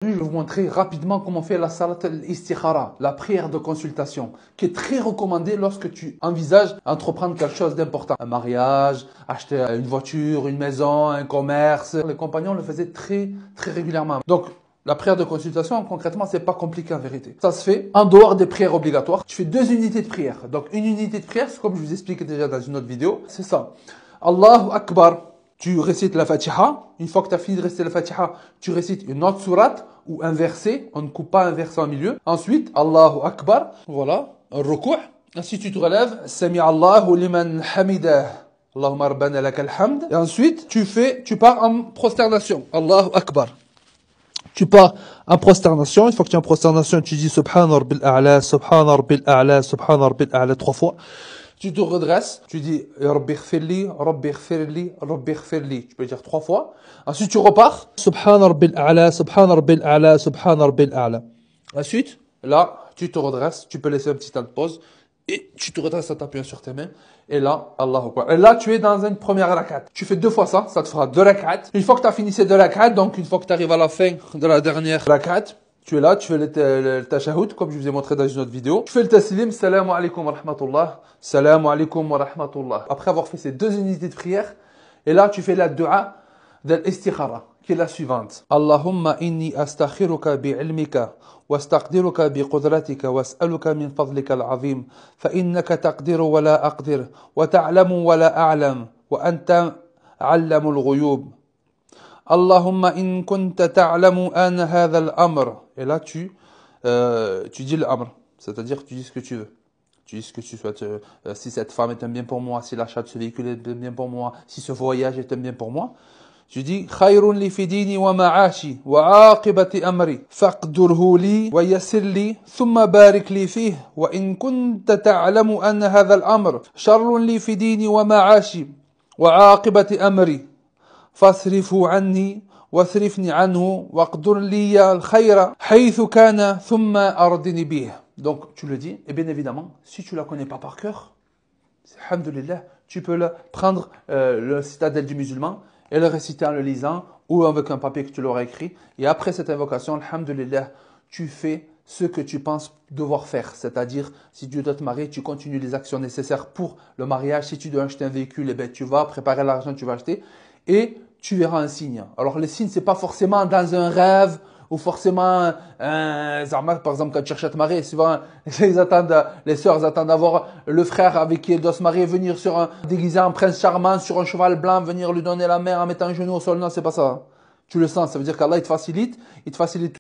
Je vais vous montrer rapidement comment faire la salat al-istikhara, la prière de consultation, qui est très recommandée lorsque tu envisages entreprendre quelque chose d'important. Un mariage, acheter une voiture, une maison, un commerce. Les compagnons le faisaient très régulièrement. Donc, la prière de consultation, concrètement, c'est pas compliqué en vérité. Ça se fait en dehors des prières obligatoires. Tu fais 2 unités de prière. Donc, une unité de prière, c'est comme je vous expliquais déjà dans une autre vidéo, c'est ça. Allahu Akbar. Tu récites la Fatiha. Une fois que tu as fini de réciter la Fatiha, tu récites une autre sourate ou un verset. On ne coupe pas un verset en milieu. Ensuite, Allahu Akbar. Voilà, un ruku'. Ensuite, tu te relèves. Sami Allahu liman hamidah. Allahumma rabbana lakal hamd. Et ensuite, tu pars en prosternation. Allahu Akbar. Tu pars en prosternation. Une fois que tu es en prosternation, tu dis Subhana rabbil a'la, Subhana rabbil a'la, Subhana rabbil a'la 3 fois. Tu te redresses, tu dis Rabbi ighfirli, Rabbi ighfirli, Rabbi ighfirli. Tu peux le dire 3 fois. Ensuite, tu repars. Subhana rabbil a'la, Subhana rabbil a'la, Subhana rabbil a'la. Ensuite, là, tu te redresses, tu peux laisser un petit temps de pause. Et tu te redresses en t'appuyant sur tes mains. Et là, Allahu Akbar. Et là, tu es dans une première rakat. Tu fais 2 fois ça te fera 2 rakats. Une fois que tu as fini ces 2 rakats, donc une fois que tu arrives à la fin de la dernière rakat, tu es là, tu fais le tashahhud, comme je vous ai montré dans une autre vidéo. Tu fais le taslim, salamu alaikum wa rahmatullah, salamu alaikum wa rahmatullah. Après avoir fait ces 2 unités de prière, et là, tu fais la dua de l'istikhara, qui est la suivante. Allahumma inni astakhiruka bi'ilmika, واستقدرك بقدرتك واسألك من فضلك العظيم فإنك تقدر ولا أقدر وتعلم ولا أعلم وأنت علم الغيوب اللهم إن كنت تعلم أن هذا الأمر. Et là tu dis l'amr, c'est-à-dire tu dis ce que tu veux. Tu dis ce que tu souhaites. Si cette femme est un bien pour moi, si l'achat de ce véhicule est un bien pour moi, si ce voyage est un bien pour moi. Tu dis خير لي في ديني ومعاشي وعاقبة أمري فاقدره لي ويسر لي ثم بارك لي فيه وإن كنت تعلم أن هذا الأمر شر لي في ديني ومعاشي وعاقبة أمري فاصرفه عني واصرفني عنه واقدر لي الخير حيث كان ثم أردني به. Donc tu le dis, et bien évidemment, si tu la connais pas par cœur, alhamdulillah, tu peux prendre le citadelle du musulman et le réciter en le lisant ou avec un papier que tu l'auras écrit. Et après cette invocation, alhamdulillah, tu fais ce que tu penses devoir faire. C'est-à-dire, si tu dois te marier, tu continues les actions nécessaires pour le mariage. Si tu dois acheter un véhicule, eh bien, tu vas préparer l'argent que tu vas acheter et tu verras un signe. Alors, les signes, c'est pas forcément dans un rêve ou forcément par exemple quand tu cherches à te marier, souvent les sœurs attendent d'avoir le frère avec qui elle doit se marier venir déguisé en prince charmant sur un cheval blanc, venir lui donner la main en mettant un genou au sol. Non, c'est pas ça. Tu le sens, ça veut dire qu'Allah il te facilite